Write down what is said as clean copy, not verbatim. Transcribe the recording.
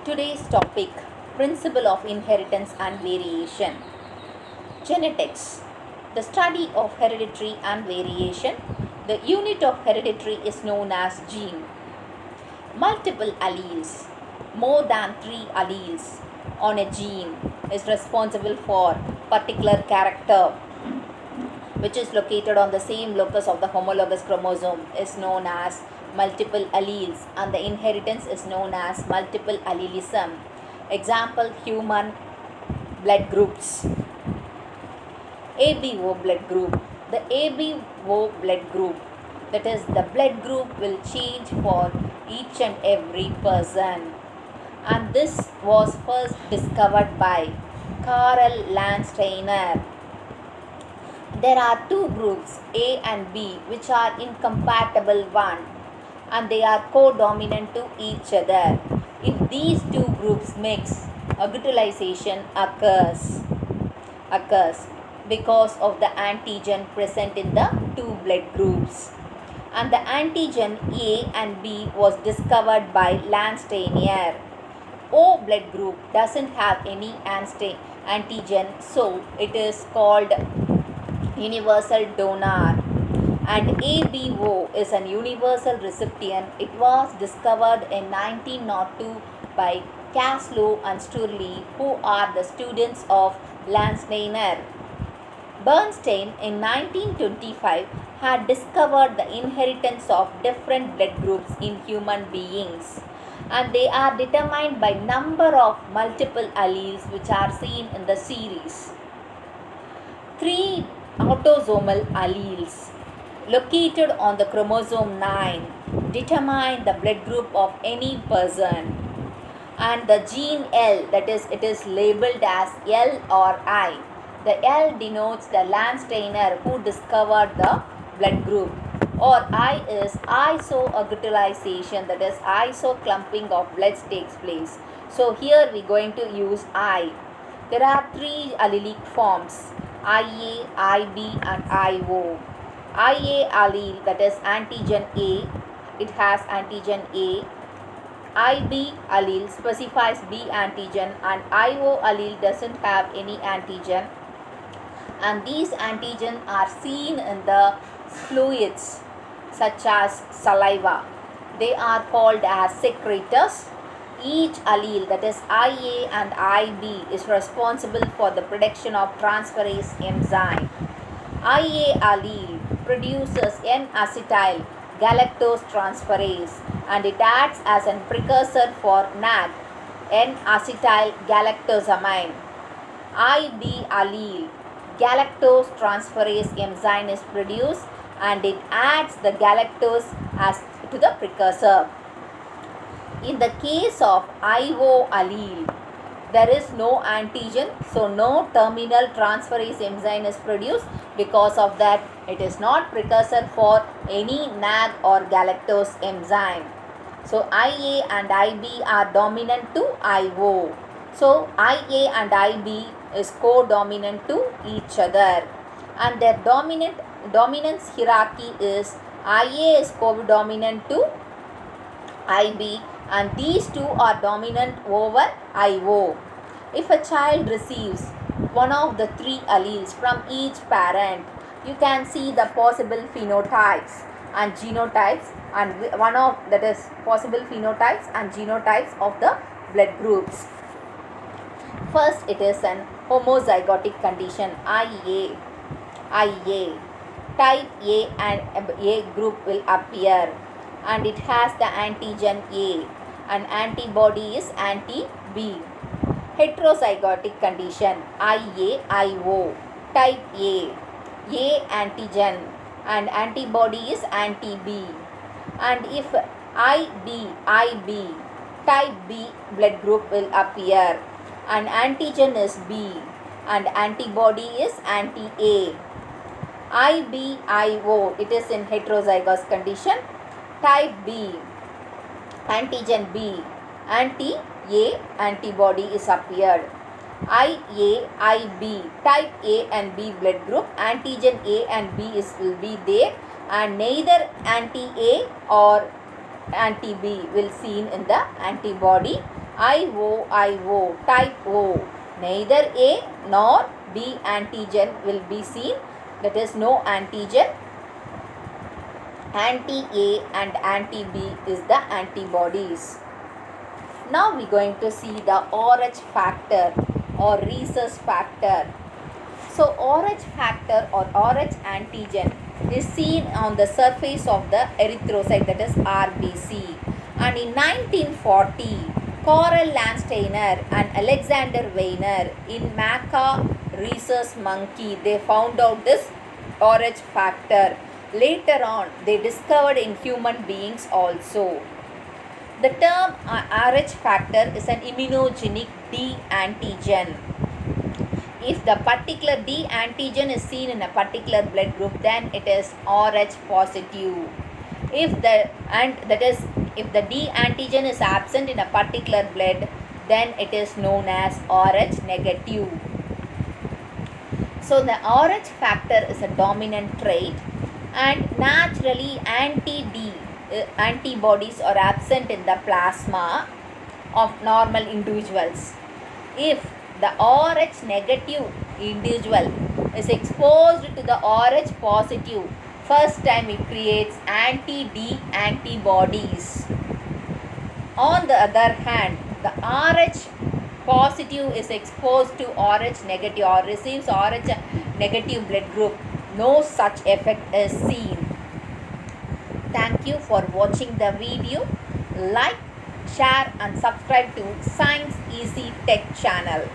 Today's topic: Principle of Inheritance and Variation. Genetics, the study of hereditary and variation. The unit of hereditary is known as gene. Multiple alleles, more than 3 alleles on a gene, is responsible for particular character which is located on the same locus of the homologous chromosome is known as multiple alleles, and the inheritance is known as multiple allelism. Example: human blood groups. ABO blood group. The ABO blood group, that is, the blood group will change for each and every person, and this was first discovered by Karl Landsteiner. There are two groups, A and B, which are incompatible one, and they are co-dominant to each other. If these two groups mix, agutilization occurs because of the antigen present in the two blood groups. And the antigen A and B was discovered by Landsteiner. O blood group doesn't have any antigen, so it is called universal donor, and ABO is an universal recipient. It was discovered in 1902 by Kaslow and Sturley, who are the students of Landsteiner. Bernstein in 1925 had discovered the inheritance of different blood groups in human beings, and they are determined by number of multiple alleles which are seen in the series. 3 autosomal alleles located on the chromosome 9 determine the blood group of any person, and the gene L, that is, it is labeled as L or I. The L denotes the Landsteiner who discovered the blood group, or I is isoagglutalization, that is, isoclumping of bloods takes place. So here we are going to use I. There are 3 allelic forms: IA, IB and IO. IA allele, that is antigen A, it has antigen A. IB allele specifies B antigen, and IO allele doesn't have any antigen, and these antigens are seen in the fluids such as saliva. They are called as secretors. Each allele, that is IA and IB, is responsible for the production of transferase enzyme. IA allele produces N-acetyl galactose transferase, and it acts as a precursor for NAG, N-acetyl galactosamine. IB allele galactose transferase enzyme is produced, and it adds the galactose as to the precursor. In the case of IO allele, there is no antigen, so no terminal transferase enzyme is produced. Because of that, it is not precursor for any NAG or galactose enzyme. So IA and IB are dominant to IO. So IA and IB is co-dominant to each other, and their dominance hierarchy is IA is co-dominant to IB, and these two are dominant over IO. If a child receives one of the 3 alleles from each parent, you can see the possible phenotypes and genotypes, and one of that is possible phenotypes and genotypes of the blood groups. First, it is an homozygotic condition, IA. Type A and A group will appear, and it has the antigen A, and antibody is anti-B. Heterozygotic condition, IA-IO. Type A antigen, and antibody is anti-B. And if IB, type B blood group will appear, and antigen is B, and antibody is anti-A. IB-IO, it is in heterozygous condition. Type B, antigen B, anti-A, antibody is appeared. IA-IB, type A and B blood group, antigen A and B will be there, and neither anti-A or anti-B will seen in the antibody, IO, type O. Neither A nor B antigen will be seen. That is no antigen. Anti-A and anti-B is the antibodies. Now we are going to see the RH factor or rhesus factor. So RH factor or RH antigen is seen on the surface of the erythrocyte, that is RBC. And in 1940, Karl Landsteiner and Alexander Weiner in maca rhesus monkey, they found out this RH factor. Later on, they discovered in human beings also. The term RH factor is an immunogenic D antigen. If the particular D antigen is seen in a particular blood group, then it is RH positive. If the D antigen is absent in a particular blood, then it is known as RH negative. So the RH factor is a dominant trait, and naturally anti-D antibodies are absent in the plasma of normal individuals. If the RH negative individual is exposed to the RH positive, first time it creates anti-D antibodies. On the other hand, the RH positive is exposed to RH negative or receives RH negative blood group, no such effect is seen. Thank you for watching the video. Like, share and subscribe to Science Easy Tech channel.